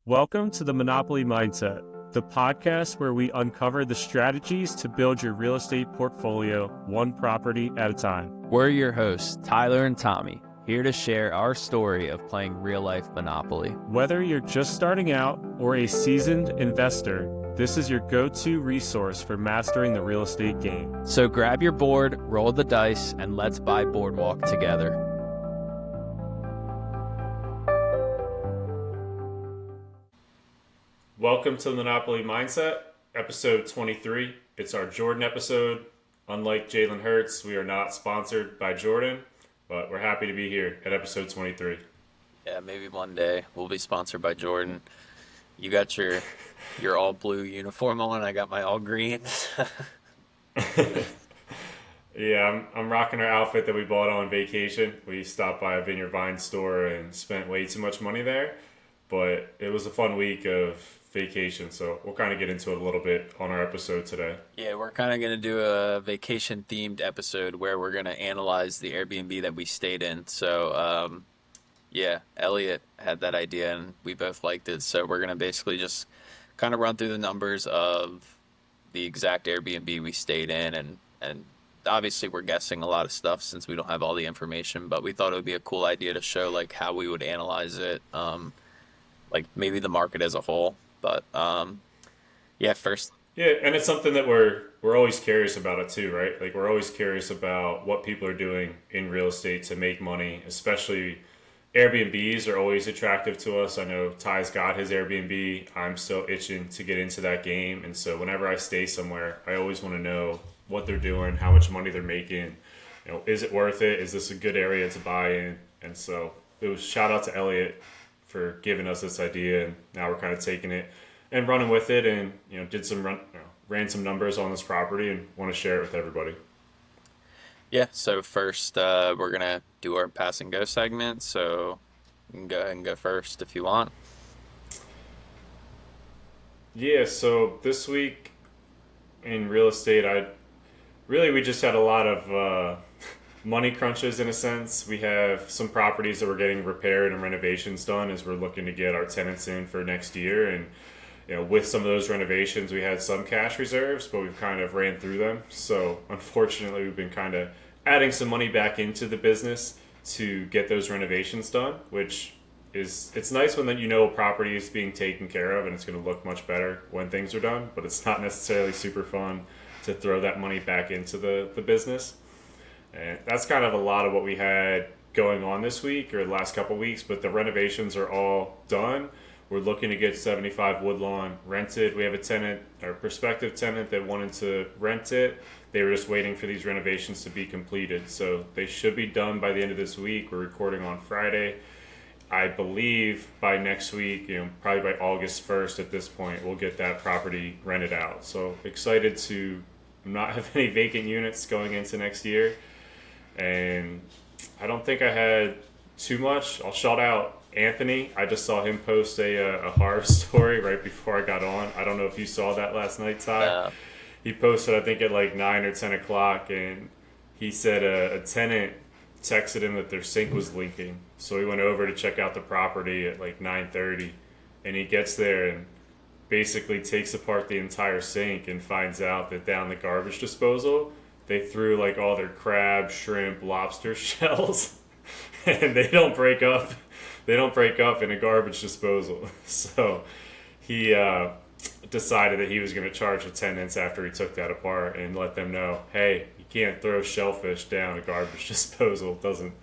Welcome to the Monopoly Mindset, the podcast where we uncover the strategies to build your real estate portfolio one property at a time. We're your hosts, Tyler and Tommy, here to share our story of playing real-life Monopoly. Whether you're just starting out or a seasoned investor, this is your go-to resource for mastering the real estate game. So grab your board, roll the dice, and let's buy Boardwalk together. Welcome to the Monopoly Mindset, episode 23. It's our Jordan episode. Unlike Jalen Hurts, we are not sponsored by Jordan, but we're happy to be here at episode 23. Yeah, maybe one day we'll be sponsored by Jordan. You got your all blue uniform on, I got my all green. Yeah, I'm rocking our outfit that we bought on vacation. We stopped by a Vineyard Vine store and spent way too much money there, but it was a fun week of vacation, so we'll kind of get into it a little bit on our episode today. Yeah, we're kind of going to do a vacation-themed episode where we're going to analyze the Airbnb that we stayed in. So, yeah, Elliot had that idea, and we both liked it. So we're going to basically just kind of run through the numbers of the exact Airbnb we stayed in, and obviously we're guessing a lot of stuff since we don't have all the information, but we thought it would be a cool idea to show like how we would analyze it, like maybe the market as a whole. But yeah, first. Yeah, and it's something that we're always curious about it too, right? Like we're always curious about what people are doing in real estate to make money, especially Airbnbs are always attractive to us. I know Ty's got his Airbnb. I'm still itching to get into that game, and so whenever I stay somewhere, I always want to know what they're doing, how much money they're making. You know, is it worth it? Is this a good area to buy in? And so it was shout out to Elliot for giving us this idea, and now we're kind of taking it and running with it, and ran some numbers on this property and want to share it with everybody. Yeah, so first we're gonna do our pass and go segment. So you can go ahead and go first if you want. Yeah, so this week in real estate, we just had a lot of money crunches in a sense. We have some properties that we're getting repaired and renovations done as we're looking to get our tenants in for next year. And with some of those renovations, we had some cash reserves, but we've kind of ran through them. So unfortunately, we've been kind of adding some money back into the business to get those renovations done, which it's nice when a property is being taken care of and it's going to look much better when things are done, but it's not necessarily super fun to throw that money back into the business. And that's kind of a lot of what we had going on this week or the last couple of weeks, but the renovations are all done. We're looking to get 75 Woodlawn rented. We have a tenant, or prospective tenant, that wanted to rent it. They were just waiting for these renovations to be completed. So they should be done by the end of this week. We're recording on Friday. I believe by next week, probably by August 1st at this point, we'll get that property rented out. So excited to not have any vacant units going into next year. And I don't think I had too much. I'll shout out Anthony. I just saw him post a horror story right before I got on. I don't know if you saw that last night, Ty. He posted, I think, at like 9 or 10 o'clock, and he said a tenant texted him that their sink was leaking. So he went over to check out the property at like 9:30, and he gets there and basically takes apart the entire sink and finds out that down the garbage disposal, they threw like all their crab, shrimp, lobster shells, and they don't break up in a garbage disposal. So he decided that he was going to charge the tenants after he took that apart and let them know, hey, you can't throw shellfish down a garbage disposal. It doesn't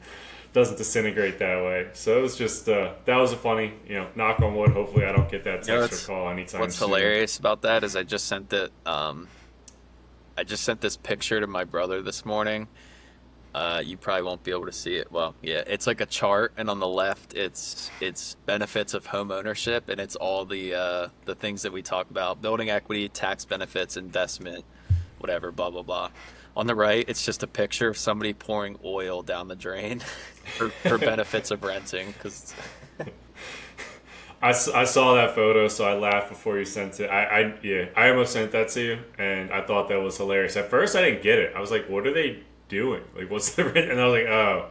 disintegrate that way. So it was just that was a funny, knock on wood. Hopefully I don't get that text or call anytime what's soon. What's hilarious about that is I just sent this picture to my brother this morning. You probably won't be able to see it. Well, yeah, it's like a chart, and on the left, it's benefits of home ownership, and it's all the things that we talk about: building equity, tax benefits, investment, whatever, blah blah blah. On the right, it's just a picture of somebody pouring oil down the drain for benefits of renting. Cause I saw that photo, so I laughed before you sent it. I almost sent that to you, and I thought that was hilarious. At first, I didn't get it. I was like, what are they doing? Like, what's the rent? And I was like, oh,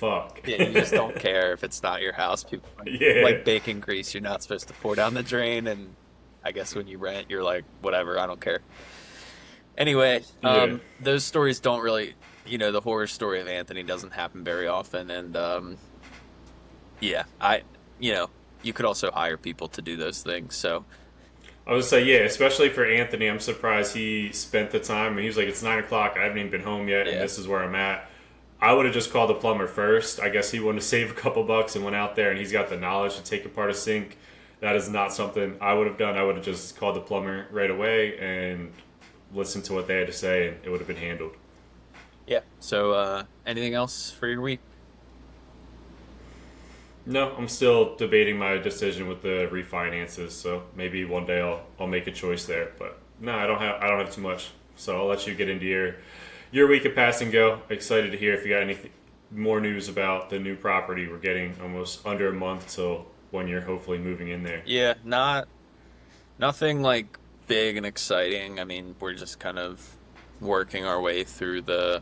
fuck. Yeah, you just don't care if it's not your house. People Yeah, like bacon grease, you're not supposed to pour down the drain, and I guess when you rent, you're like, whatever, I don't care. Anyway, yeah. those stories don't really, the horror story of Anthony doesn't happen very often, and yeah, you know, you could also hire people to do those things. So I would say, yeah, especially for Anthony, I'm surprised he spent the time. He was like, it's 9 o'clock. I haven't even been home yet, and yeah, this is where I'm at. I would have just called the plumber first. I guess he wanted to save a couple bucks and went out there, and he's got the knowledge to take apart a sink. That is not something I would have done. I would have just called the plumber right away and listened to what they had to say, and it would have been handled. yeah. So anything else for your week? No, I'm still debating my decision with the refinances. So maybe one day I'll make a choice there. But no, I don't have too much. So I'll let you get into your week of pass and go. Excited to hear if you got anything more news about the new property. We're getting almost under a month till when you're hopefully moving in there. Yeah, nothing like big and exciting. I mean, we're just kind of working our way through the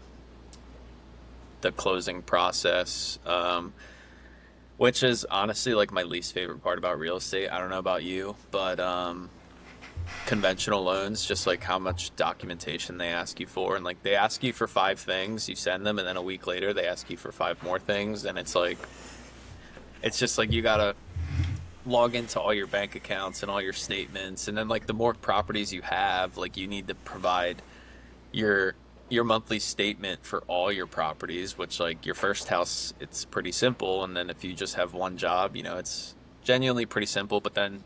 closing process, which is honestly like my least favorite part about real estate. I don't know about you, but conventional loans, just like how much documentation they ask you for, and like they ask you for five things, you send them, and then a week later they ask you for five more things, and it's just like you gotta log into all your bank accounts and all your statements, and then like the more properties you have, like you need to provide your your monthly statement for all your properties, which like your first house, it's pretty simple, and then if you just have one job, it's genuinely pretty simple. But then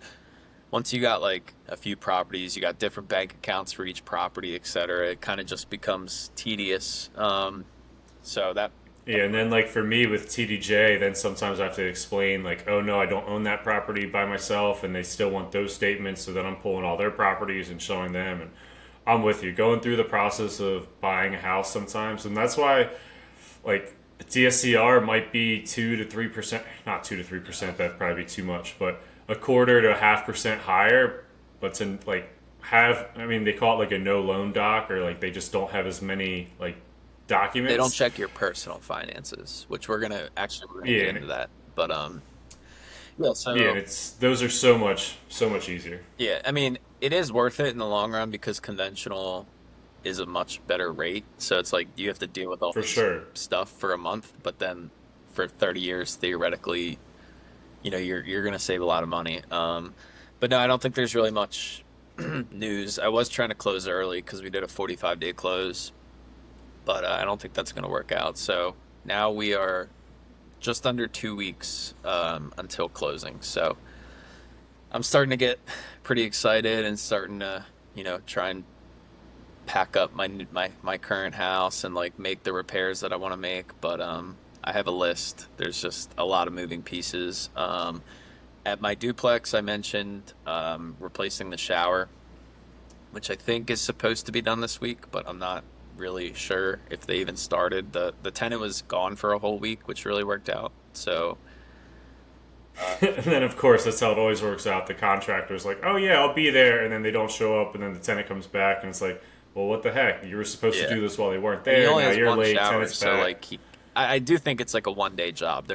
once you got like a few properties, you got different bank accounts for each property, etc. It kind of just becomes tedious. So that Yeah, and then like for me with TDJ, then sometimes I have to explain like, oh no, I don't own that property by myself, and they still want those statements. So then I'm pulling all their properties and showing them, and I'm with you going through the process of buying a house sometimes, and that's why like DSCR might be 2 to 3%, not 2 to 3%. That'd probably be too much, but a quarter to a half% higher. But to like have, I mean, they call it like a no loan doc, or like they just don't have as many like they don't documents. check your personal finances, which we're gonna Yeah, get into that. But yeah, yeah, and so it's those are so much easier yeah, I mean, it is worth it in the long run because conventional is a much better rate. So it's like you have to deal with all for this sure. stuff for a month, but then for 30 years, theoretically, you're gonna save a lot of money. But no, I don't think there's really much news. I was trying to close early because we did a 45-day close, but I don't think that's gonna work out. So now we are just under 2 weeks until closing. So I'm starting to get pretty excited and starting to, try and pack up my current house and like make the repairs that I want to make. But I have a list. There's just a lot of moving pieces. At my duplex, I mentioned replacing the shower, which I think is supposed to be done this week, but I'm not really sure if they even started. The tenant was gone for a whole week, which really worked out. So And then of course that's how it always works out. The contractor's like, oh yeah, I'll be there, and then they don't show up, and then the tenant comes back, and it's like, well, what the heck? You were supposed to yeah, do this while they weren't and he there. only Now has you're one late. shower, Tenant's so back. like I do think it's like a 1 day job.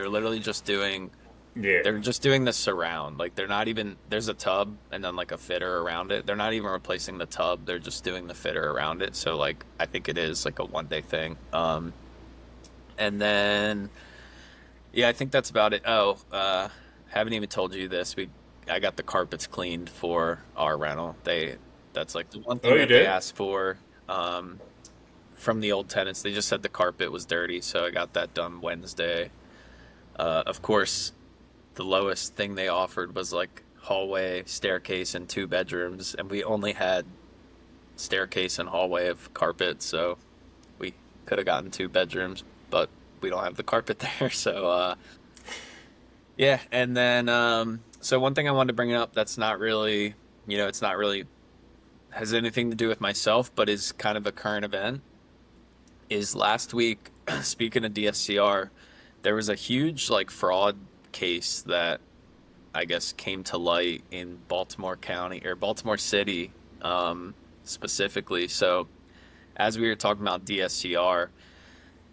Yeah, They're just doing the surround. Like they're not even there's a tub and then like a fitter around it. They're not even replacing the tub. They're just doing the fitter around it. So like I think it is like a 1 day thing. And then yeah, I think that's about it. Oh, haven't even told you this. I got the carpets cleaned for our rental. That's like the one oh thing you that they did. asked for from the old tenants. They just said the carpet was dirty, so I got that done Wednesday. Of course, the lowest thing they offered was like hallway, staircase, and two bedrooms, and we only had staircase and hallway of carpet, so we could have gotten two bedrooms, but we don't have the carpet there. So yeah, and then so one thing I wanted to bring up that's not really, it's not really has anything to do with myself, but is kind of a current event. Is last week, speaking of DSCR, there was a huge like fraud case that I guess came to light in Baltimore County or Baltimore City, specifically. So as we were talking about DSCR,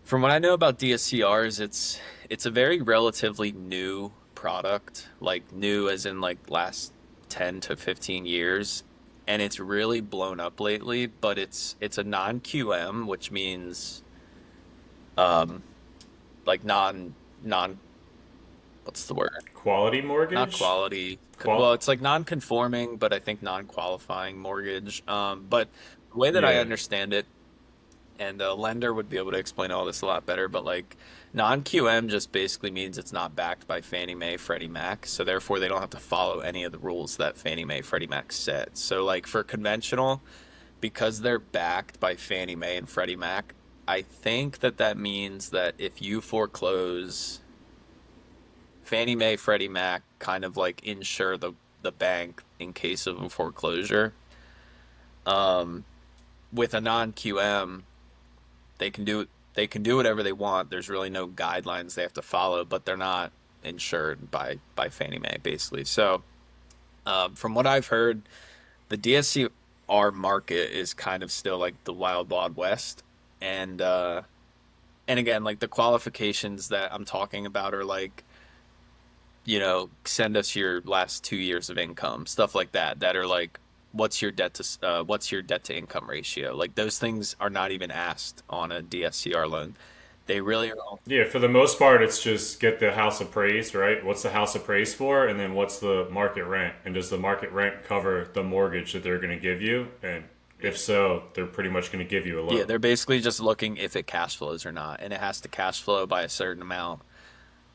from what I know about DSCRs, it's a very relatively new product, like new as in like last 10 to 15 years, and it's really blown up lately, but it's a non-QM, which means um like non what's the word? Quality Not mortgage? quality. Well, Qual it's like non-conforming, but I think non-qualifying mortgage. But the way that I Yeah. understand it, and a lender would be able to explain all this a lot better, but like non-QM just basically means it's not backed by Fannie Mae, Freddie Mac, so therefore they don't have to follow any of the rules that Fannie Mae, Freddie Mac set. So like for conventional, because they're backed by Fannie Mae and Freddie Mac, I think that that means that if you foreclose, Fannie Mae, Freddie Mac kind of like insure the bank in case of a foreclosure. Um, with a non-QM, they can do whatever they want. There's really no guidelines they have to follow, but they're not insured by Fannie Mae basically. So from what I've heard, the DSCR market is kind of still like the wild west, and and again, like the qualifications that I'm talking about are like, send us your last 2 years of income, stuff like that. That are like, what's your debt to income ratio? Like those things are not even asked on a DSCR loan. They really are. Yeah, for the most part, it's just get the house appraised, right? What's the house appraised for? And then what's the market rent? And does the market rent cover the mortgage that they're going to give you? And if so, they're pretty much going to give you a Yeah, loan. they're basically just looking if it cash flows or not, and it has to cash flow by a certain amount,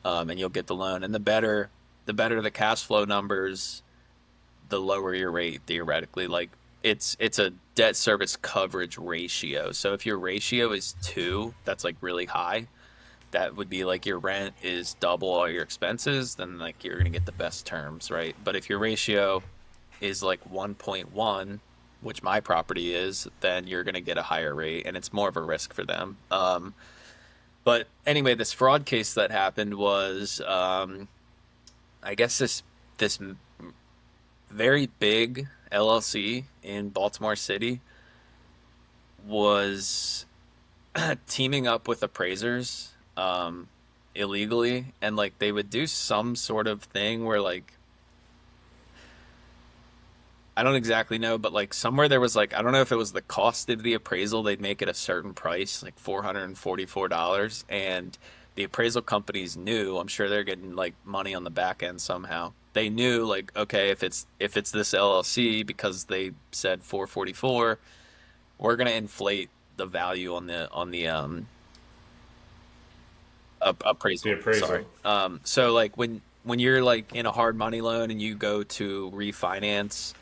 and you'll get the loan. And the better the cash flow numbers, the lower your rate theoretically. Like it's a debt service coverage ratio. So if your ratio is 2, that's like really high. That would be like your rent is double all your expenses, then like you're gonna get the best terms, right? But if your ratio is like 1.1, which my property is, then you're gonna get a higher rate, and it's more of a risk for them. But anyway, this fraud case that happened was, I guess this very big LLC in Baltimore City was teaming up with appraisers illegally, and like they would do some sort of thing where like I don't exactly know, but like somewhere there was like I don't know if it was the cost of the appraisal, they'd make it a certain price, like $444, and the appraisal companies knew, I'm sure they're getting like money on the back end somehow. They knew like, okay, if it's this LLC because they said 444, we're gonna inflate the value on the The appraisal. Sorry. appraisal. So like when you're like in a hard money loan and you go to refinance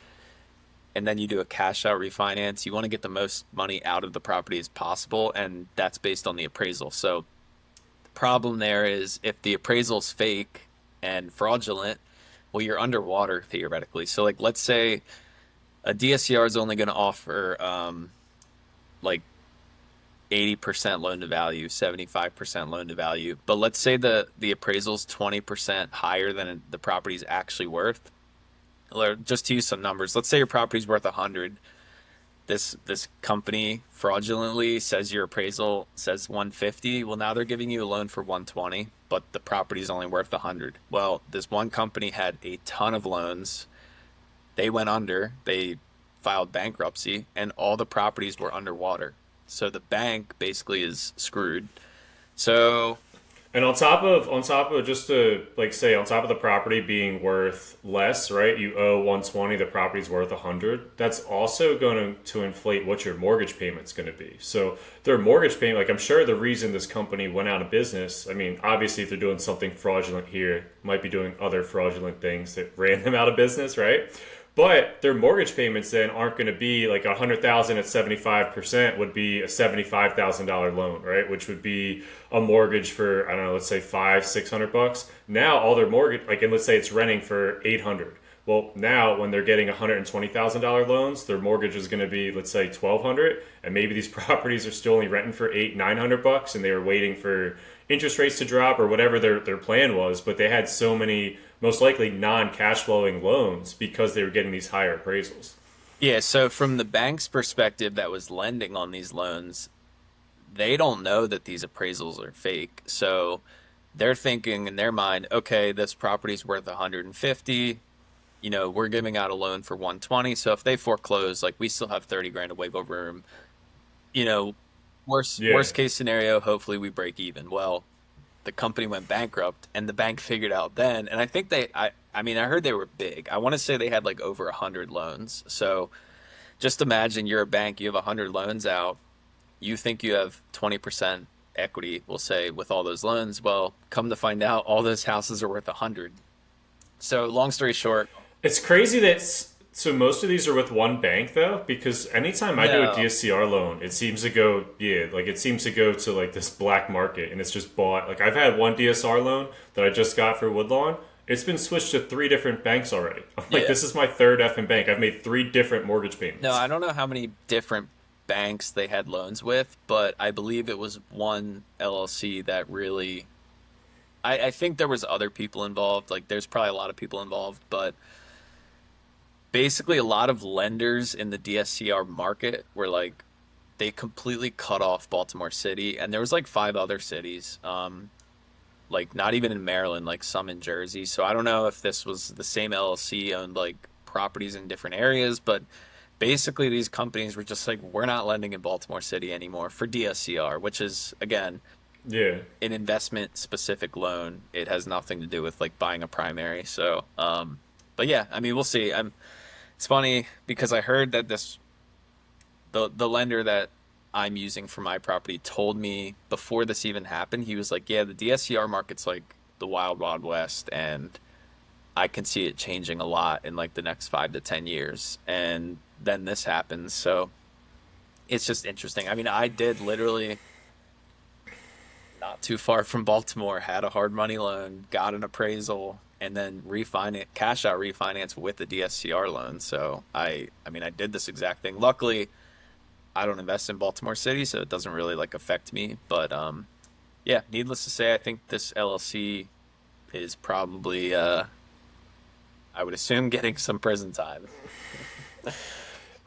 and then you do a cash out refinance, you want to get the most money out of the property as possible, and that's based on the appraisal. So the problem there is if the appraisal's fake and fraudulent, well, you're underwater theoretically. So like let's say a DSCR is only going to offer like 80% loan to value, 75% loan to value. But let's say the appraisal's 20% higher than the property's actually worth. Or just to use some numbers, let's say your property's worth 100. This company fraudulently says your appraisal says 150. Well, now they're giving you a loan for 120, but the property's only worth 100. Well, this one company had a ton of loans. They went under. They filed bankruptcy, and all the properties were underwater. So the bank basically is screwed. So And on top of just to like say on top of the property being worth less, right? You owe 120, the property's worth 100. That's also going to inflate what your mortgage payment's going to be. So their mortgage payment, like I'm sure the reason this company went out of business, I mean, obviously if they're doing something fraudulent here, might be doing other fraudulent things that ran them out of business, right? But their mortgage payments then aren't going to be like 100,000 at 75% would be a $75,000 loan, right? Which would be a mortgage for, I don't know, let's say 600 bucks. Now all their mortgage, like, and let's say it's renting for 800. Well, now when they're getting $120,000 loans, their mortgage is going to be, let's say 1,200, and maybe these properties are still only renting for 900 bucks, and they were waiting for interest rates to drop or whatever their plan was, but they had so many most likely non-cash flowing loans because they were getting these higher appraisals. yeah, so from the bank's perspective that was lending on these loans, they don't know that these appraisals are fake. So they're thinking in their mind, okay, this property's worth 150. We're giving out a loan for 120. So if they foreclose, like we still have 30 grand of wiggle room. You know, Yeah. worst case scenario, hopefully we break even. Well, the company went bankrupt and the bank figured out then, and I think I mean I heard they were big. I want to say they had like over 100 loans. So just imagine you're a bank, you have 100 loans out, you think you have 20% equity, we'll say, with all those loans. Well, come to find out all those houses are worth 100. So long story short, It's crazy that so most of these are with one bank though, because anytime I do a no. DSCR loan, it seems to go like it seems to go to like this black market and it's just bought. Like I've had one DSR loan that I just got for Woodlawn. It's been switched to three different banks already. I'm like, Yeah. this is my third effing bank. I've made three different mortgage No, payments. I don't know how many different banks they had loans with, but I believe it was one LLC that really I think there was other people involved. Like there's probably a lot of people involved, but basically a lot of lenders in the DSCR market were like they completely cut off Baltimore City, and there was like five other cities, like not even in Maryland, like some in Jersey. So I don't know if this was the same LLC owned like properties in different areas, but basically these companies were just like, we're not lending in Baltimore City anymore for DSCR, which is again Yeah. an investment specific loan. It has nothing to do with like buying a primary. So, but yeah, I mean, we'll see. It's funny because I heard that the lender that I'm using for my property told me before this even happened, he was like, yeah, the DSCR market's like the wild, wild west. And I can see it changing a lot in like the next 5 to 10 years. And then this happens. So it's just interesting. I mean, I did literally not too far from Baltimore, had a hard money loan, got an appraisal, and then refinance, cash out refinance with the DSCR loan. So I mean, I did this exact thing. Luckily, I don't invest in Baltimore City, so it doesn't really like affect me. But yeah, needless to say, I think this LLC is probably, I would assume, getting some prison time.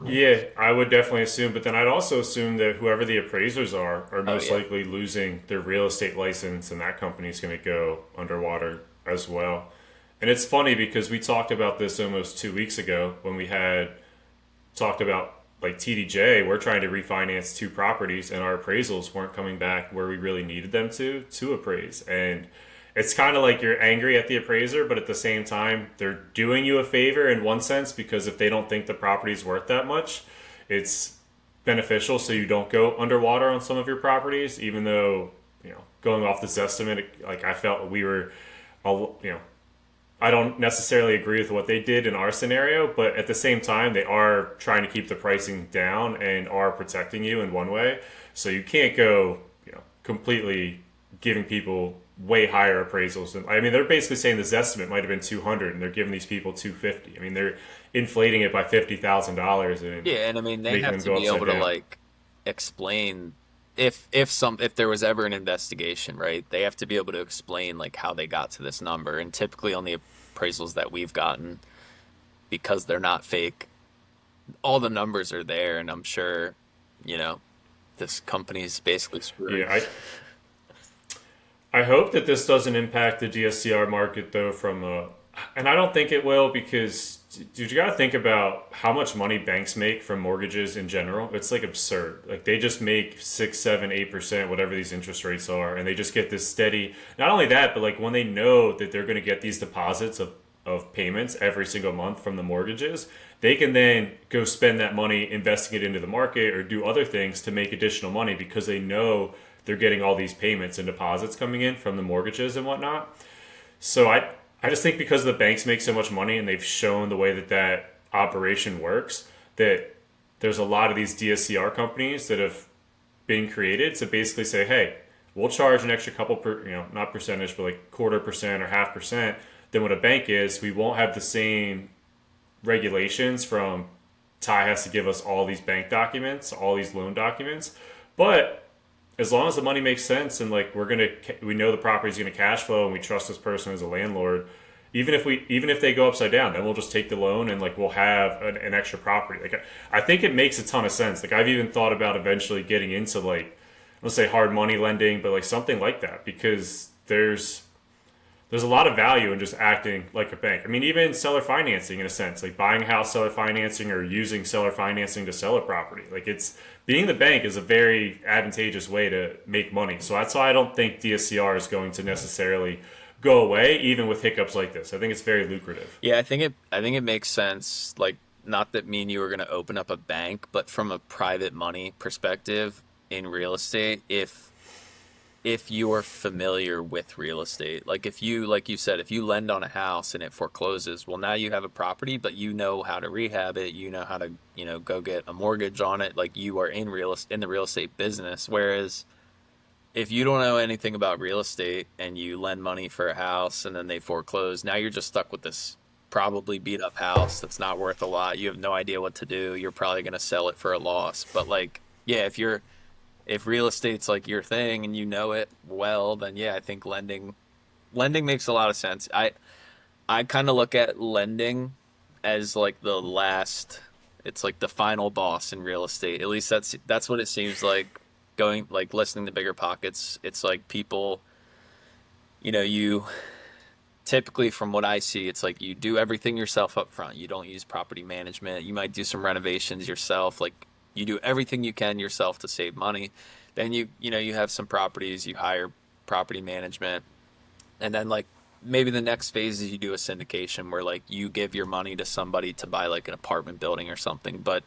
Yeah, I would definitely assume, but then I'd also assume that whoever the appraisers are Oh most yeah, likely losing their real estate license, and that company's going to go underwater as well. And it's funny because we talked about this almost 2 weeks ago when we had talked about like TDJ. We're trying to refinance two properties, and our appraisals weren't coming back where we really needed them to appraise. And it's kind of like you're angry at the appraiser, but at the same time, they're doing you a favor in one sense because if they don't think the property's worth that much, it's beneficial so you don't go underwater on some of your properties, even though, going off this estimate, like I felt we were, you know, I don't necessarily agree with what they did in our scenario, but at the same time, they are trying to keep the pricing down and are protecting you in one way. So you can't go, completely giving people way higher appraisals. I mean, they're basically saying this estimate might have been 200, and they're giving these people 250. I mean, they're inflating it by $50,000 and yeah, and I mean they making have them to go be upside able to down. like explain if there was ever an investigation, right? They have to be able to explain like how they got to this number, and typically on the appraisals that we've gotten, because they're not fake, all the numbers are there, and I'm sure, you know, this company's basically screwed. Yeah, I hope that this doesn't impact the DSCR market though. And I don't think it will because, dude, you got to think about how much money banks make from mortgages in general. It's like absurd. Like they just make 6, 7, 8%, whatever these interest rates are, and they just get this steady. Not only that, but like when they know that they're going to get these deposits of payments every single month from the mortgages, they can then go spend that money investing it into the market or do other things to make additional money because they know they're getting all these payments and deposits coming in from the mortgages and whatnot. So I just think because the banks make so much money and they've shown the way that that operation works, that there's a lot of these DSCR companies that have been created to basically say, hey, we'll charge an extra couple not percentage, but like quarter percent or half percent than what a bank is. We won't have the same regulations from Ty has to give us all these bank documents, all these loan documents, but as long as the money makes sense and like we know the property's gonna cash flow and we trust this person as a landlord, even if they go upside down, then we'll just take the loan and like we'll have an extra property. Like I think it makes a ton of sense. Like I've even thought about eventually getting into like let's say hard money lending, but like something like that because there's there's a lot of value in just acting like a bank. I mean, even seller financing in a sense, like buying a house, seller financing, or using seller financing to sell a property. Like it's being the bank is a very advantageous way to make money. So that's why I don't think DSCR is going to necessarily go away, even with hiccups like this. I think it's very lucrative. Yeah, I think it makes sense. Like, not that me and you are going to open up a bank, but from a private money perspective in real estate, if you're familiar with real estate, like if you, like you said, if you lend on a house and it forecloses, well, now you have a property, but you know how to rehab it, you know how to, go get a mortgage on it, like you are in the real estate business. Whereas if you don't know anything about real estate and you lend money for a house and then they foreclose, now you're just stuck with this probably beat up house that's not worth a lot. You have no idea what to do. You're probably going to sell it for a loss. But like, yeah, if real estate's like your thing and you know it well, then yeah, I think lending makes a lot of sense. I kind of look at lending as like the last, it's like the final boss in real estate. At least that's what it seems like, going like listening to Bigger Pockets. It's like people, you typically, from what I see, it's like you do everything yourself up front. You don't use property management. You might do some renovations yourself. Like you do everything you can yourself to save money. Then you have some properties, you hire property management. And then like maybe the next phase is you do a syndication where like you give your money to somebody to buy like an apartment building or something. But it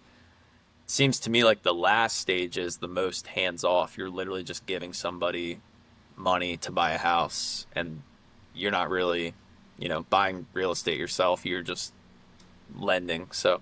seems to me like the last stage is the most hands off. You're literally just giving somebody money to buy a house, and you're not really, buying real estate yourself. You're just lending. So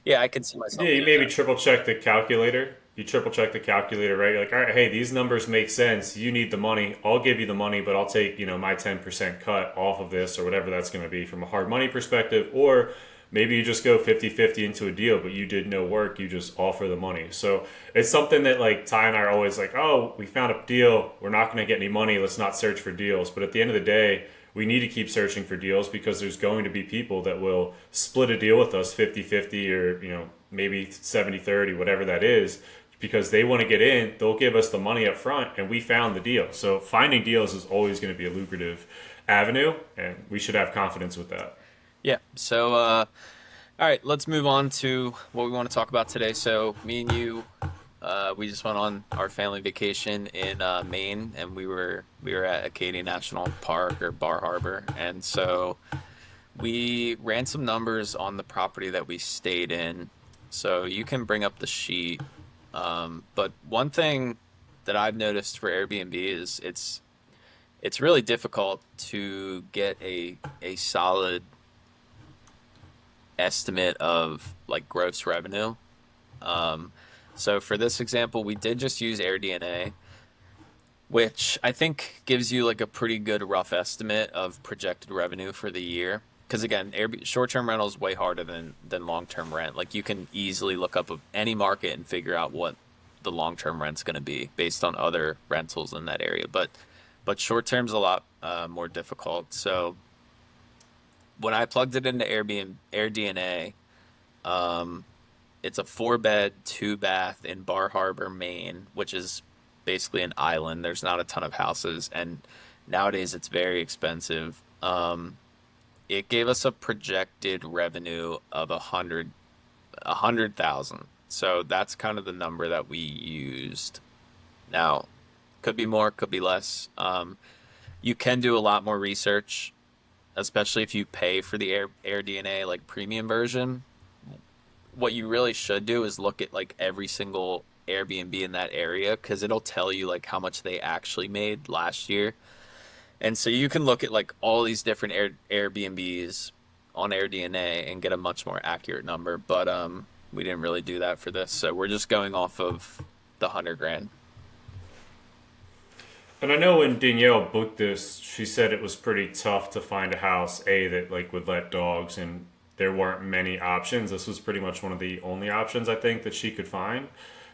yeah, I can see Yeah, myself you doing maybe that. triple check the calculator. You triple check the calculator, right? You're like, all right, hey, these numbers make sense. You need the money. I'll give you the money, but I'll take, my 10% cut off of this or whatever that's going to be from a hard money perspective. Or maybe you just go 50-50 into a deal, but you did no work. You just offer the money. So it's something that like Ty and I are always like, oh, we found a deal. We're not going to get any money. Let's not search for deals. But at the end of the day, we need to keep searching for deals because there's going to be people that will split a deal with us 50-50 or, maybe 70-30, whatever that is, because they want to get in. They'll give us the money up front and we found the deal. So finding deals is always going to be a lucrative avenue, and we should have confidence with that. Yeah. So all right, let's move on to what we want to talk about today. So me and you, we just went on our family vacation in Maine, and we were at Acadia National Park, or Bar Harbor, and so we ran some numbers on the property that we stayed in. So you can bring up the sheet. But one thing that I've noticed for Airbnb is it's really difficult to get a solid estimate of like gross revenue. Um, so for this example, we did just use AirDNA, which I think gives you like a pretty good rough estimate of projected revenue for the year. Because again, short-term rental is way harder than long-term rent. Like you can easily look up any market and figure out what the long-term rent's going to be based on other rentals in that area. But short-term's a lot more difficult. So when I plugged it into Airbnb AirDNA, um, it's a four bed, two bath in Bar Harbor, Maine, which is basically an island. There's not a ton of houses, and nowadays it's very expensive. It gave us a projected revenue of a hundred thousand. So that's kind of the number that we used. Now, could be more, could be less. You can do a lot more research, especially if you pay for the AirDNA like premium version. What you really should do is look at like every single Airbnb in that area, because it'll tell you like how much they actually made last year. And so you can look at like all these different Airbnbs on AirDNA and get a much more accurate number. But we didn't really do that for this, so we're just going off of the 100 grand. And I know when Danielle booked this, she said it was pretty tough to find a house, A, that like would let dogs, and there weren't many options. This was pretty much one of the only options I think that she could find.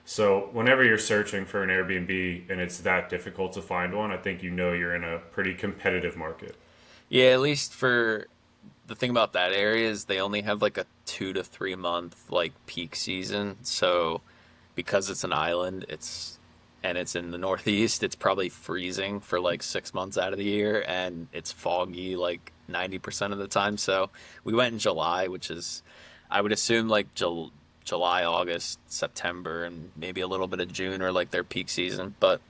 So whenever you're searching for an Airbnb and it's that difficult to find one, I think you're in a pretty competitive market. Yeah, at least for the thing about that area is they only have like a 2 to 3 month like peak season. So because it's an island, and it's in the Northeast, it's probably freezing for like 6 months out of the year, and it's foggy like 90% of the time. So we went in July, which is, I would assume like July, August, September, and maybe a little bit of June or like their peak season. But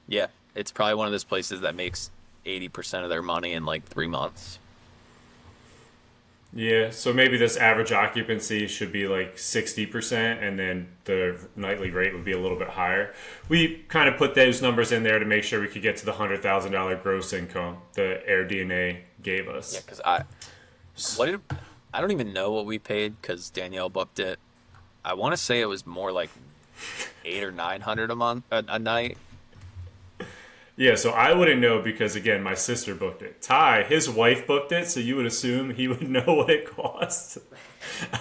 yeah, it's probably one of those places that makes 80% of their money in like 3 months. Yeah, so maybe this average occupancy should be like 60%, and then the nightly rate would be a little bit higher. We kind of put those numbers in there to make sure we could get to the $100,000 gross income the AirDNA gave Yeah, us. because what did, I don't even know what we paid because Danielle booked it. I want to say it was more like 800 or 900 a month, a night. Yeah, so I wouldn't know because again, my sister booked it. Ty, his wife booked it, so you would assume he would know what it cost.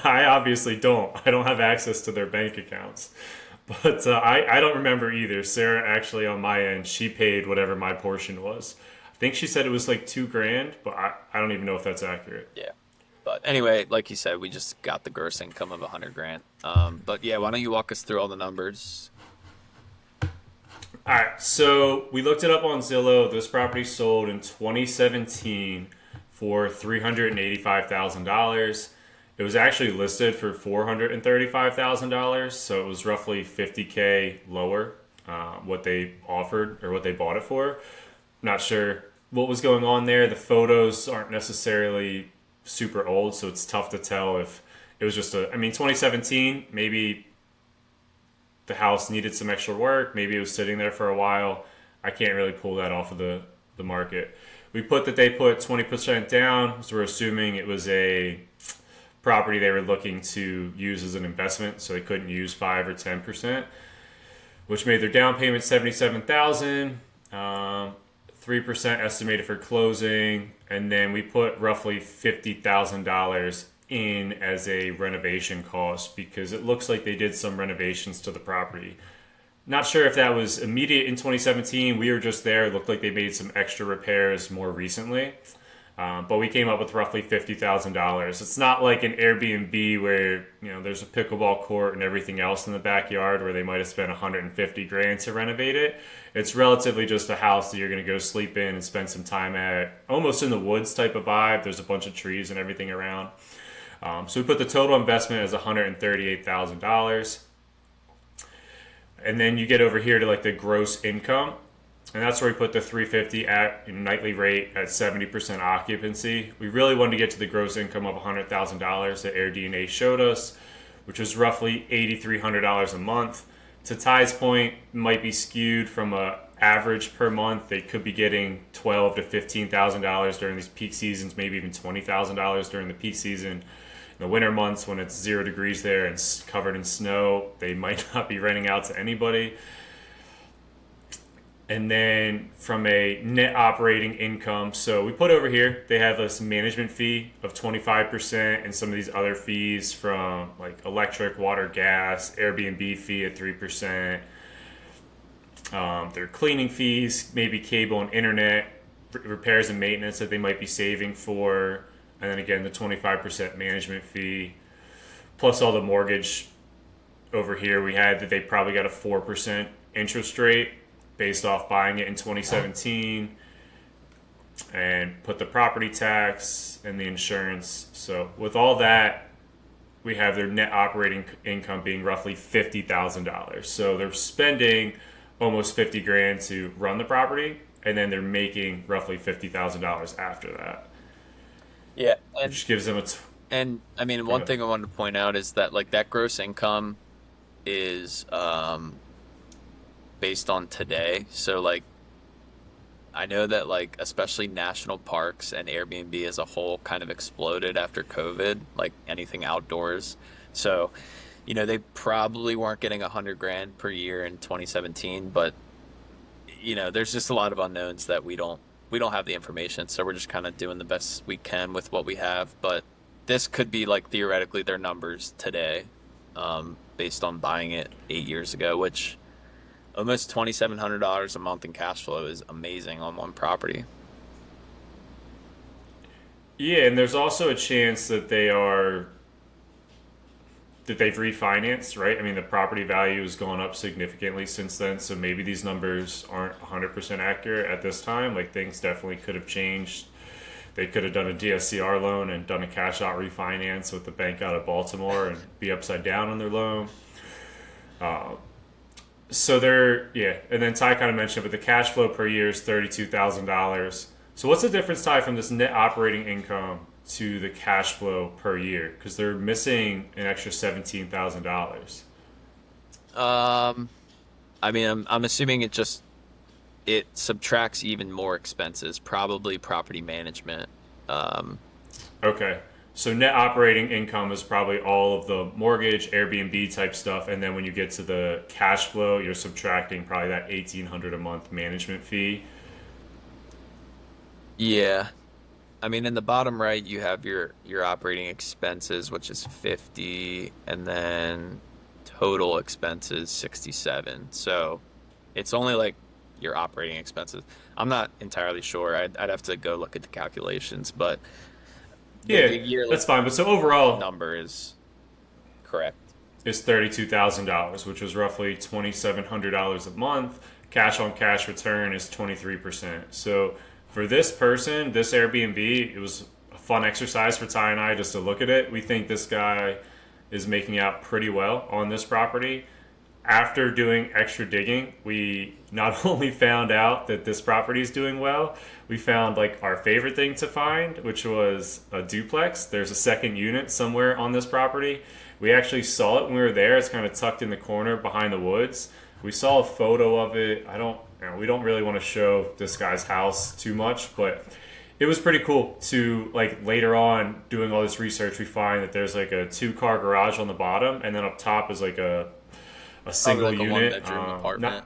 I obviously don't. I don't have access to their bank accounts. But I don't remember either. Sarah actually on my end, she paid whatever my portion was. I think she said it was like 2 grand, but I don't even know if that's accurate. Yeah. But anyway, like you said, we just got the gross income of 100 grand. But yeah, why don't you walk us through all the numbers? All right, so we looked it up on Zillow. This property sold in 2017 for $385,000. It was actually listed for $435,000, so it was roughly 50K lower what they offered or what they bought it for. Not sure what was going on there. The photos aren't necessarily super old, so it's tough to tell if it was just a. I mean, 2017, maybe the house needed some extra work. Maybe it was sitting there for a while. I can't really pull that off of the market. We put that they put 20% down, so we're assuming it was a property they were looking to use as an investment, so they couldn't use 5 or 10%, which made their down payment 77,000, 3% estimated for closing, and then we put roughly $50,000 in as a renovation cost because it looks like they did some renovations to the property. Not sure if that was immediate in 2017. We were just there. It looked like they made some extra repairs more recently. But we came up with roughly $50,000. It's not like an Airbnb where there's a pickleball court and everything else in the backyard where they might have spent 150 grand to renovate it. It's relatively just a house that you're going to go sleep in and spend some time at, almost in the woods type of vibe. There's a bunch of trees and everything around. So we put the total investment as $138,000. And then you get over here to like the gross income. And that's where we put the 350 at nightly rate at 70% occupancy. We really wanted to get to the gross income of $100,000 that AirDNA showed us, which was roughly $8,300 a month. To Ty's point, might be skewed from a average per month. They could be getting $12,000 to $15,000 during these peak seasons, maybe even $20,000 during the peak season. In the winter months when it's 0 degrees there and covered in snow, they might not be renting out to anybody. And then from a net operating income, so we put over here, they have this management fee of 25% and some of these other fees from like electric, water, gas, Airbnb fee at 3%, their cleaning fees, maybe cable and internet, repairs and maintenance that they might be saving for, and then again the 25% management fee, plus all the mortgage over here. We had that they probably got a 4% interest rate based off buying it in 2017, and put the property tax and the insurance. So with all that, we have their net operating income being roughly $50,000. So they're spending almost 50 grand to run the property, and then they're making roughly $50,000 after that, Yeah, which gives them and I mean, go one ahead. thing I wanted to point out is that like that gross income is based on today. So like I know that like especially national parks and Airbnb as a whole kind of exploded after COVID, like anything outdoors. So, they probably weren't getting 100 grand per year in 2017, but there's just a lot of unknowns that we don't have the information. So we're just kind of doing the best we can with what we have. But this could be like theoretically their numbers today, based on buying it 8 years ago, which almost $2,700 a month in cash flow is amazing on one property. Yeah, and there's also a chance that they are that they've refinanced, right? I mean, the property value has gone up significantly since then, so maybe these numbers aren't 100% accurate at this time. Like, things definitely could have changed. They could have done a DSCR loan and done a cash out refinance with the bank out of Baltimore and be upside down on their loan. So they're, yeah, and then Ty kind of mentioned, but the cash flow per year is $32,000. So what's the difference, Ty, from this net operating income to the cash flow per year? Because they're missing an extra $17,000. Um, I mean, I'm assuming it subtracts even more expenses, probably property management. Um, Okay. So net operating income is probably all of the mortgage, Airbnb type stuff, and then when you get to the cash flow, you're subtracting probably that 1,800 a month management fee. yeah. I mean, in the bottom right, you have your operating expenses, which is 50, and then total expenses 67. So it's only like your operating expenses. I'm not entirely sure. I'd have to go look at the calculations, but the Yeah, yearly that's fine. But so overall, number is correct. is $32,000, which was roughly $2,700 a month. Cash on cash return is 23%. So for this person, this Airbnb, it was a fun exercise for Ty and I just to look at it. We think this guy is making out pretty well on this property. After doing extra digging, we not only found out that this property is doing well, we found like our favorite thing to find, which was a duplex. There's a second unit somewhere on this property. We actually saw it when we were there. It's kind of tucked in the corner behind the woods. We saw a photo of it. I don't, you know, we don't really want to show this guy's house too much, but it was pretty cool to like later on doing all this research. We find that there's like a two-car garage on the bottom, and then up top is like a Probably single like a one unit. bedroom Not apartment.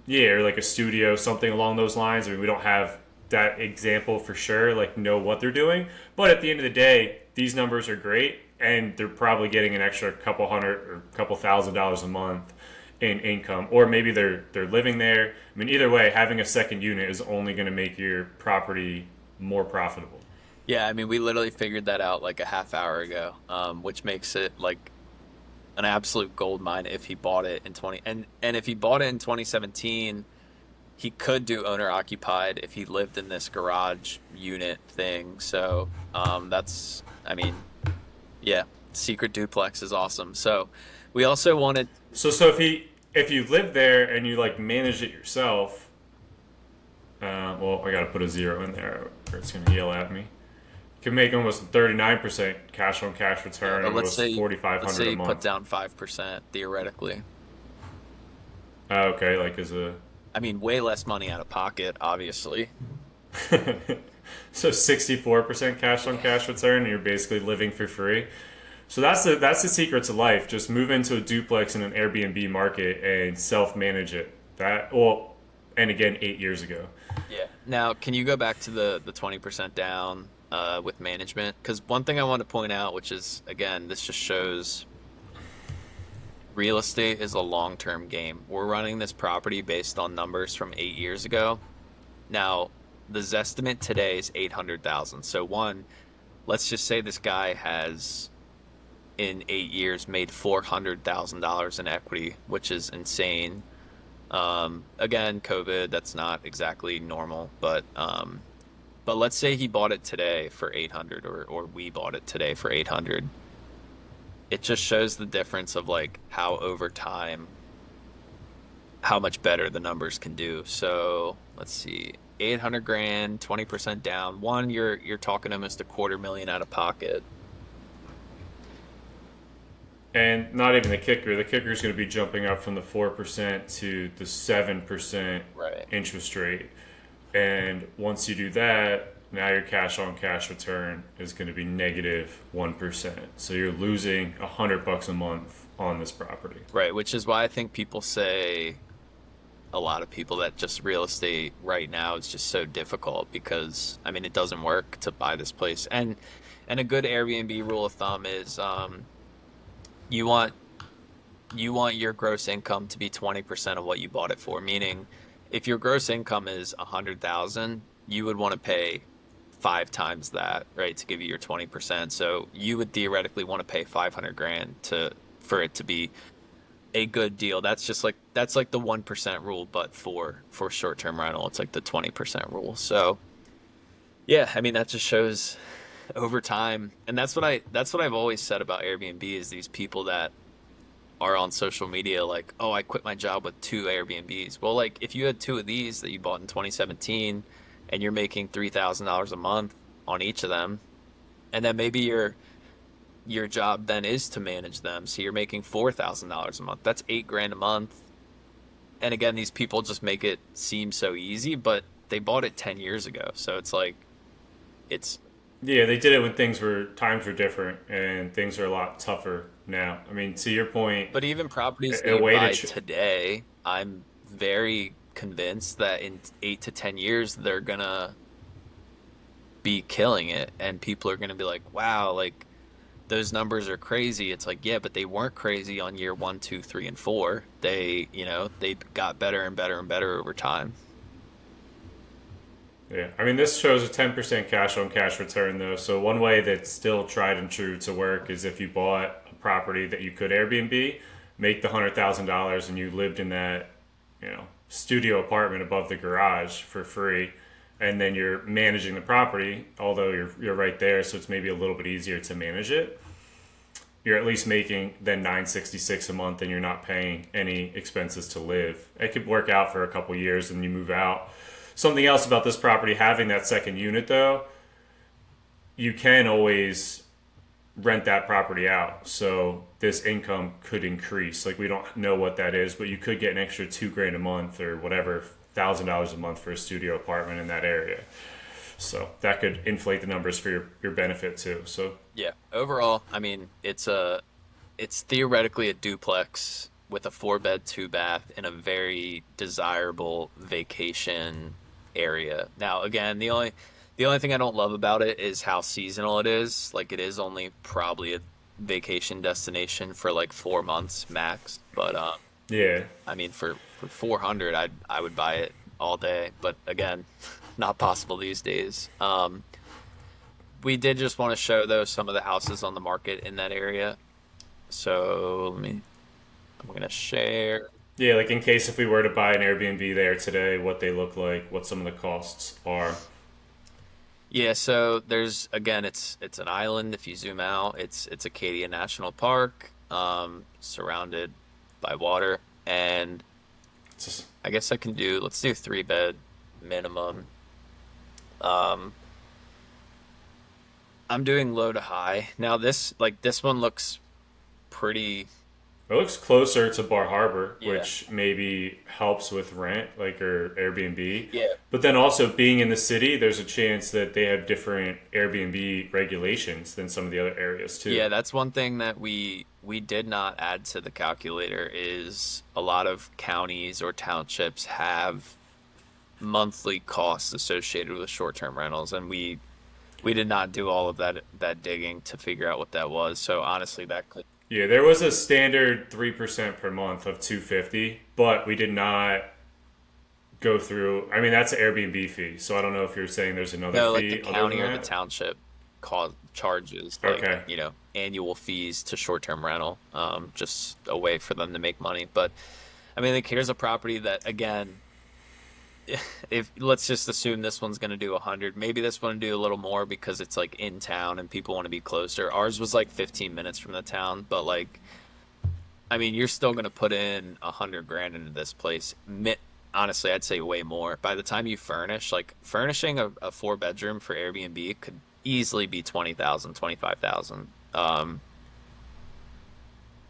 yeah, or like a studio, something along those lines. I mean, we don't have that example for sure, like know what they're doing. But at the end of the day, these numbers are great, and they're probably getting an extra couple hundred or couple $1,000s a month in income, or maybe they're living there. I mean, either way, having a second unit is only going to make your property more profitable. Yeah, I mean, we literally figured that out like a half hour ago, which makes it like an absolute gold mine if he bought it in 20 and if he bought it in 2017, he could do owner occupied if he lived in this garage unit thing. So, that's I mean, yeah, secret duplex is awesome. So, we also wanted So if you live there and you like manage it yourself, well, I got to put a zero in there, or it's going to yell at me. You can make almost 39% cash on cash yeah, return, but almost let's 4,500 say a you put month. down 5% theoretically. Okay, like as a I mean, way less money out of pocket, obviously. so 64% cash on cash return, and you're basically living for free. So that's the secret to life. Just move into a duplex in an Airbnb market and self manage it. That well, and again 8 years ago. Yeah. Now, can you go back to the 20% down with management? Because one thing I want to point out, which is, again, this just shows real estate is a long-term game. We're running this property based on numbers from 8 years ago. Now, the Zestimate today is 800,000. So one, let's just say this guy has in 8 years made $400,000 in equity, which is insane. Again, COVID, that's not exactly normal, but let's say he bought it today for 800, or we bought it today for 800. It just shows the difference of like how over time, how much better the numbers can do. So let's see, 800 grand, 20% down. One, you're talking almost a quarter million out of pocket. And not even the kicker. The kicker is going to be jumping up from the 4% to the 7% Right. interest rate. And once you do that, now your cash on cash return is going to be negative 1%. So you're losing $100 a month on this property. Right, which is why I think people say, a lot of people, that just real estate right now is just so difficult because I mean it doesn't work to buy this place. And a good Airbnb rule of thumb is you want you want your gross income to be 20% of what you bought it for. Meaning, if your gross income is 100,000, you would want to pay five times that, right, to give you your 20%. So you would theoretically want to pay 500 grand to for it to be a good deal. That's like the 1% rule, but for short-term rental, it's like the 20% rule. So yeah, I mean that just shows over time, and that's what I've always said about Airbnb is these people that are on social media like, oh, I quit my job with two Airbnbs. Well, like if you had two of these that you bought in 2017 and you're making $3,000 a month on each of them, and then maybe your job then is to manage them, so you're making $4,000 a month. That's 8 grand a month. And again, these people just make it seem so easy, but they bought it 10 years ago. So it's like it's Yeah, they did it when times were different and things are a lot tougher now. I mean, to your point, but even properties that a you way to buy today, I'm very convinced that in 8 to 10 years they're gonna be killing it, and people are gonna be like, "Wow, like those numbers are crazy." It's like, yeah, but they weren't crazy on year one, two, three, and four. They got better and better and better over time. yeah, I mean, this shows a 10% cash on cash return, though. So, one way that's still tried and true to work is if you bought a property that you could Airbnb, make the $100,000 and you lived in that, studio apartment above the garage for free. And then you're managing the property, although you're right there, so it's maybe a little bit easier to manage it. You're at least making then 966 a month, and you're not paying any expenses to live. It could work out for a couple years, and you move out. Something else about this property having that second unit, though, you can always rent that property out. So this income could increase. Like we don't know what that is, but you could get an extra 2 grand a month or whatever, $1,000 a month for a studio apartment in that area. So that could inflate the numbers for your benefit too. So Yeah. Overall, I mean, it's theoretically a duplex with a 4 bed, 2 bath in a very desirable vacation area. Now, again, the only thing I don't love about it is how seasonal it is. Like it is only probably a vacation destination for like 4 months max. But yeah, I mean, for 400, I would buy it all day. But again, not possible these days. We did just want to show though some of the houses on the market in that area. So I'm gonna share. yeah. Like in case if we were to buy an Airbnb there today, what they look like, what some of the costs are. Yeah, so there's again, it's an island. If you zoom out, it's Acadia National Park, surrounded by water, and Just, I guess let's do 3 bed minimum. Um, I'm doing low to high. Now this one looks pretty, it looks closer to Bar Harbor, yeah, which maybe helps with rent, like or Airbnb. yeah, But then also being in the city, there's a chance that they have different Airbnb regulations than some of the other areas too. yeah. That's one thing that we did not add to the calculator is a lot of counties or townships have monthly costs associated with short-term rentals, and we did not do all of that digging to figure out what that was. So honestly, that could. Yeah, there was a standard 3% per month of 250, but we did not go through. I mean, that's an Airbnb fee, so I don't know if you're saying there's another No, like the fee other county than or the that. township charges like, Okay. annual fees to short-term rental, just a way for them to make money. But I mean, like here's a property that again, if let's just assume this one's going to do 100, maybe this one do a little more because it's like in town and people want to be closer. Ours was like 15 minutes from the town, but like, I mean, you're still going to put in 100 grand into this place. Honestly, I'd say way more. By the time you furnish, like furnishing a 4 bedroom for Airbnb could easily be 20,000, 25,000.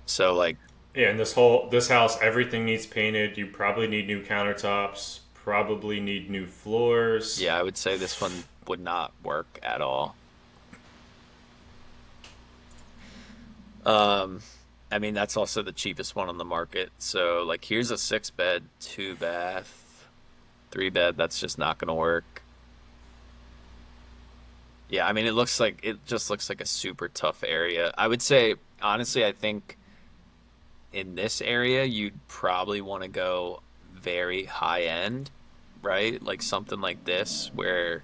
So like, Yeah, and this house, everything needs painted. You probably need new countertops. Probably need new floors. yeah, I would say this one would not work at all. Um, I mean, that's also the cheapest one on the market. So like, here's a 6 bed, 2 bath, 3 bed. That's just not going to work. Yeah, I mean, it just looks like a super tough area. I would say, honestly, I think in this area, you'd probably want to go very high end, right? Like something like this, where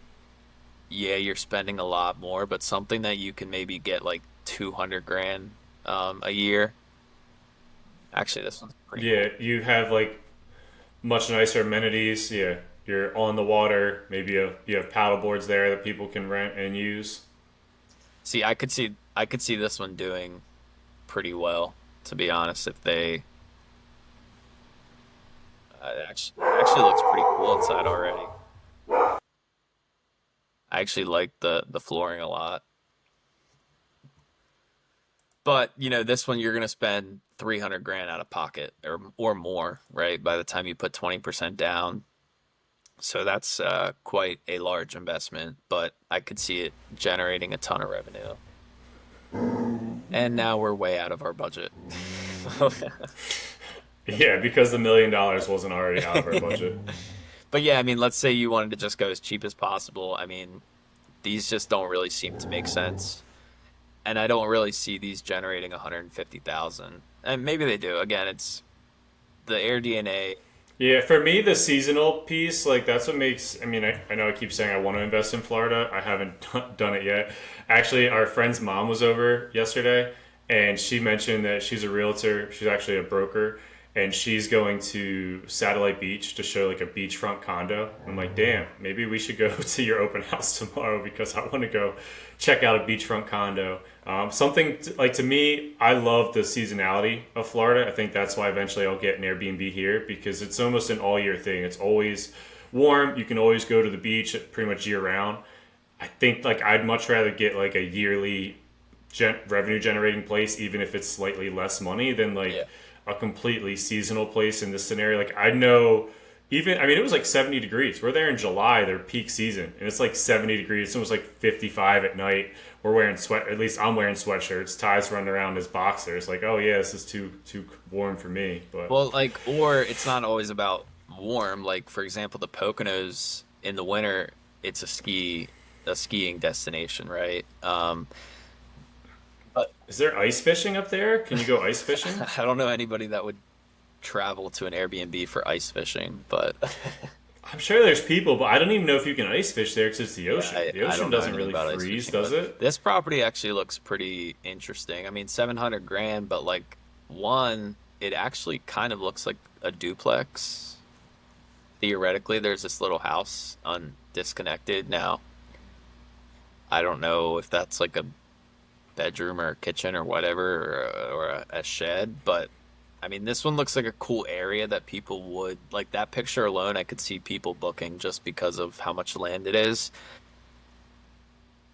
yeah, you're spending a lot more, but something that you can maybe get like 200 grand a year. Actually, this one's pretty Yeah, cool. you have like much nicer amenities. Yeah, you're on the water. Maybe you have paddle boards there that people can rent and use. See, I could see this one doing pretty well, to be honest, if they it actually looks pretty cool inside already. I actually like the flooring a lot. But, this one you're going to spend 300 grand out of pocket or more, right? By the time you put 20% down. So that's quite a large investment, but I could see it generating a ton of revenue. And now we're way out of our budget. Yeah, because the $1 million wasn't already out of our budget. But yeah, I mean, let's say you wanted to just go as cheap as possible. I mean, these just don't really seem to make sense. And I don't really see these generating 150,000. And maybe they do. Again, it's the air DNA. Yeah, for me, the seasonal piece, like that's what makes. I mean, I know I keep saying I want to invest in Florida. I haven't done it yet. Actually, our friend's mom was over yesterday, and she mentioned that she's a realtor. She's actually a broker, and she's going to Satellite Beach to show like a beachfront condo. I'm like, damn, maybe we should go to your open house tomorrow because I want to go check out a beachfront condo. Like to me, I love the seasonality of Florida. I think that's why eventually I'll get an Airbnb here because it's almost an all year thing. It's always warm. You can always go to the beach pretty much year round. I think like I'd much rather get like a yearly revenue generating place, even if it's slightly less money, than Yeah. like a completely seasonal place in this scenario. Like I know, even I mean, it was like 70 degrees. We're there in July, their peak season, and it's like 70 degrees. It's almost like 55 at night. We're wearing sweat. At least I'm wearing sweatshirts. Ty's running around as boxers. Like, oh yeah, this is too warm for me. But Well, like, or it's not always about warm. Like, for example, the Poconos in the winter, it's a skiing destination, right? But is there ice fishing up there? Can you go ice fishing? I don't know anybody that would travel to an Airbnb for ice fishing, but I'm sure there's people, but I don't even know if you can ice fish there because it's the yeah, ocean. I, The I ocean don't know doesn't anything really about ice freeze, fishing. does But it? this property actually looks pretty interesting. I mean, 700 grand, but like one, it actually kind of looks like a duplex. Theoretically, there's this little house disconnected. Now, I don't know if that's like a bedroom or a kitchen or whatever, or a shed, but I mean, this one looks like a cool area that people would like. That picture alone, I could see people booking just because of how much land it is.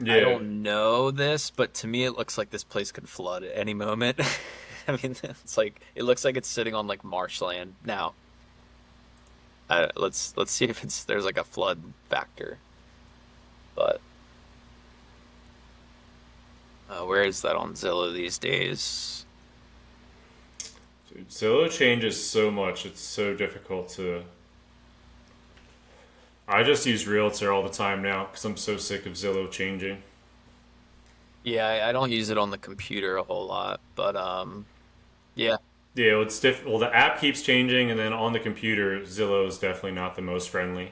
I Yeah. don't know this, but to me, it looks like this place could flood at any moment. I mean, it's like it looks like it's sitting on like marshland. Now, let's see if there's like a flood factor. But where is that on Zillow these days? Dude, Zillow changes so much. It's so difficult to. I just use Realtor all the time now because I'm so sick of Zillow changing. Yeah, I don't use it on the computer a whole lot, but yeah. Yeah, well, it's Well, the app keeps changing, and then on the computer, Zillow is definitely not the most friendly.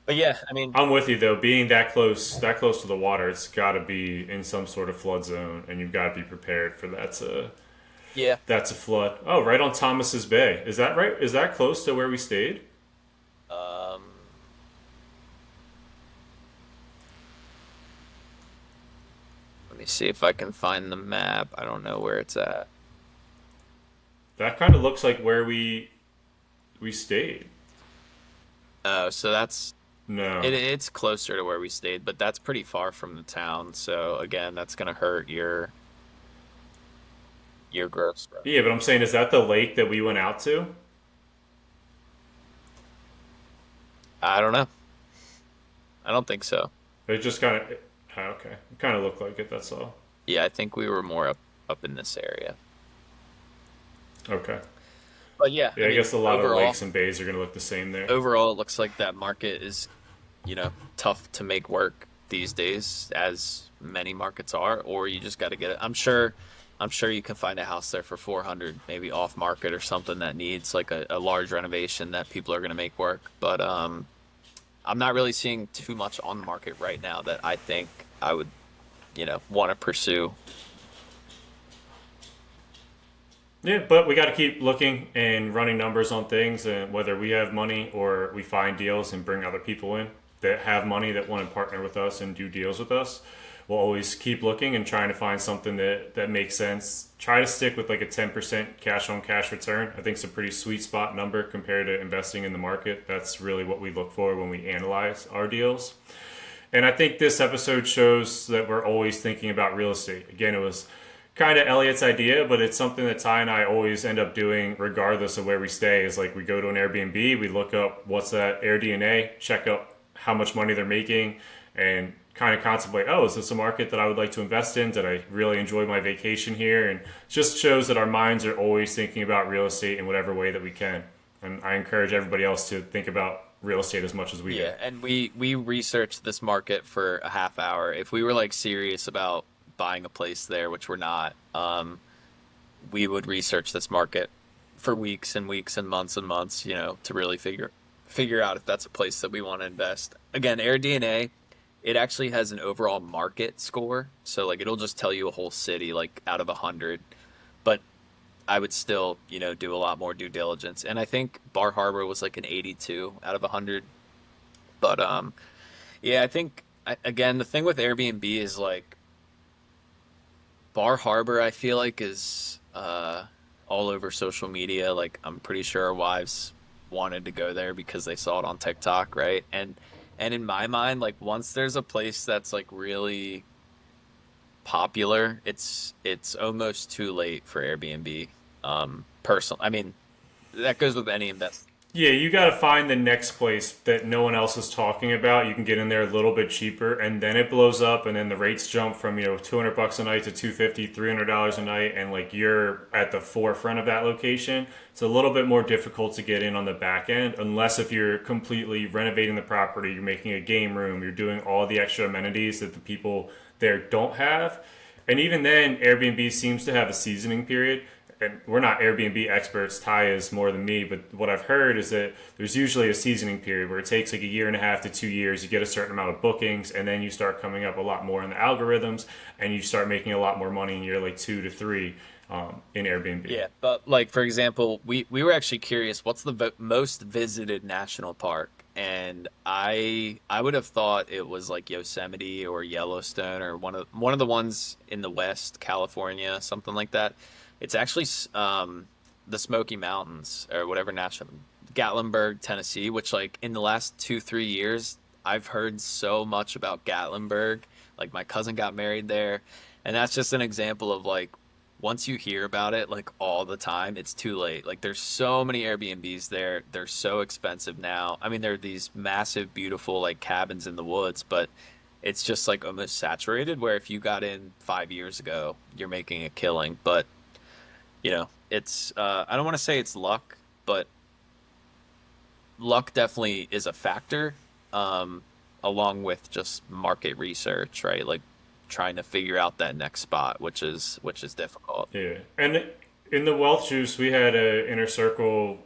But yeah, I mean, I'm with you though. Being that close to the water, it's got to be in some sort of flood zone, and you've got to be prepared for that to yeah. that's a flood. Oh, right on Thomas's Bay. Is that right? Is that close to where we stayed? Um, Let me see if I can find the map. I don't know where it's at. That kind of looks like where we stayed. Oh, so No. it's closer to where we stayed, but that's pretty far from the town. So again, that's gonna hurt your gross. Yeah, but I'm saying, is that the lake that we went out to? I don't know. I don't think so. It just kind of. Okay. It kind of looked like it. That's all. Yeah, I think we were more up in this area. Okay. But yeah, I Yeah, I mean, guess a lot of lakes and bays are going to look the same there. overall, it looks like that market is, tough to make work these days, as many markets are, or you just got to get it. I'm sure you can find a house there for 400, maybe off market or something that needs like a large renovation that people are going to make work. But I'm not really seeing too much on the market right now that I think I would, want to pursue. Yeah, but we got to keep looking and running numbers on things, and whether we have money or we find deals and bring other people in that have money that want to partner with us and do deals with us, we'll always keep looking and trying to find something that makes sense. Try to stick with like a 10% cash on cash return. I think it's a pretty sweet spot number compared to investing in the market. That's really what we look for when we analyze our deals. And I think this episode shows that we're always thinking about real estate. Again, it was kind of Elliot's idea, but it's something that Ty and I always end up doing regardless of where we stay. Is like we go to an Airbnb, we look up what's that AirDNA, check up how much money they're making, and kind of contemplate, oh, is this a market that I would like to invest in? Did I really enjoy my vacation here? And it just shows that our minds are always thinking about real estate in whatever way that we can. And I encourage everybody else to think about real estate as much as we do. Yeah, and we researched this market for a half hour. If we were like serious about buying a place there, which we're not, we would research this market for weeks and weeks and months, to really figure out if that's a place that we want to invest. Again, AirDNA, it actually has an overall market score, so like it'll just tell you a whole city like out of 100. But I would still, do a lot more due diligence. And I think Bar Harbor was like an 82 out of 100. But yeah, I think again the thing with Airbnb is like Bar Harbor. I feel like is all over social media. Like I'm pretty sure our wives wanted to go there because they saw it on TikTok, right? And in my mind, like once there's a place that's like really popular, it's almost too late for Airbnb. Personal, I mean, that goes with any investment. Yeah, you got to find the next place that no one else is talking about. You can get in there a little bit cheaper, and then it blows up, and then the rates jump from 200 bucks a night to 250, $300 a night, and like you're at the forefront of that location. It's a little bit more difficult to get in on the back end, unless if you're completely renovating the property, you're making a game room, you're doing all the extra amenities that the people there don't have. And even then, Airbnb seems to have a seasoning period, and we're not Airbnb experts. Ty is more than me, but what I've heard is that there's usually a seasoning period where it takes like a year and a half to 2 years. You get a certain amount of bookings, and then you start coming up a lot more in the algorithms, and you start making a lot more money in year like 2 to 3 in Airbnb. Yeah, but like for example, we were actually curious, what's the most visited national park? And I would have thought it was like Yosemite or Yellowstone or one of the ones in the West, California, something like that. It's actually the Smoky Mountains or whatever national, Gatlinburg, Tennessee, which like in the last 2 3 years, I've heard so much about Gatlinburg. Like my cousin got married there, and that's just an example of like once you hear about it like all the time, it's too late. Like there's so many Airbnbs there. They're so expensive now. I mean, they're these massive, beautiful like cabins in the woods, but it's just like almost saturated where if you got in 5 years ago, you're making a killing. But it's I don't want to say it's luck, but luck definitely is a factor, along with just market research, right? Like trying to figure out that next spot, which is difficult. Yeah, and in the wealth juice, we had a inner circle.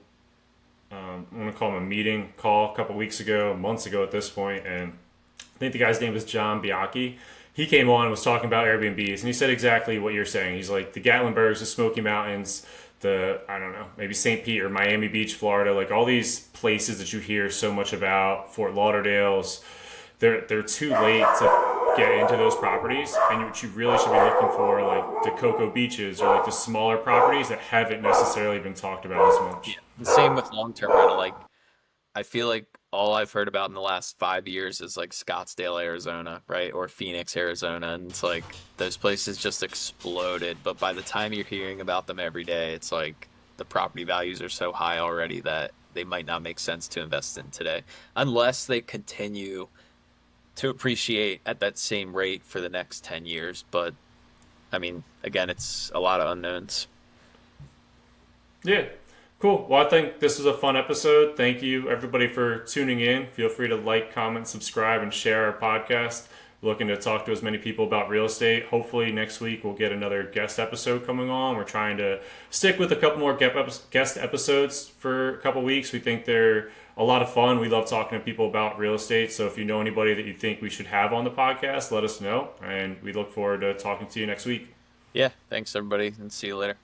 I'm gonna call him a meeting call a couple weeks ago, months ago at this point, and I think the guy's name was John Bianchi. He came on and was talking about Airbnbs, and he said exactly what you're saying. He's like the Gatlinburgs, the Smoky Mountains, the I don't know, maybe St. Pete or Miami Beach, Florida, like all these places that you hear so much about, Fort Lauderdale's. They're too late to get into those properties, and what you really should be looking for, like the Cocoa Beaches or like the smaller properties that haven't necessarily been talked about as Yeah. much. The same with long-term rental. Like I feel like all I've heard about in the last 5 years is like Scottsdale, Arizona, right? Or Phoenix, Arizona. And it's like those places just exploded. But by the time you're hearing about them every day, it's like the property values are so high already that they might not make sense to invest in today unless they continue to appreciate at that same rate for the next 10 years. But I mean, again, it's a lot of unknowns. Yeah. Cool. Well, I think this was a fun episode. Thank you, everybody, for tuning in. Feel free to like, comment, subscribe, and share our podcast. looking to talk to as many people about real estate. Hopefully next week we'll get another guest episode coming on. We're trying to stick with a couple more guest episodes for a couple weeks. We think they're a lot of fun. We love talking to people about real estate. So if you know anybody that you think we should have on the podcast, let us know. And we look forward to talking to you next week. Yeah, thanks everybody, and see you later.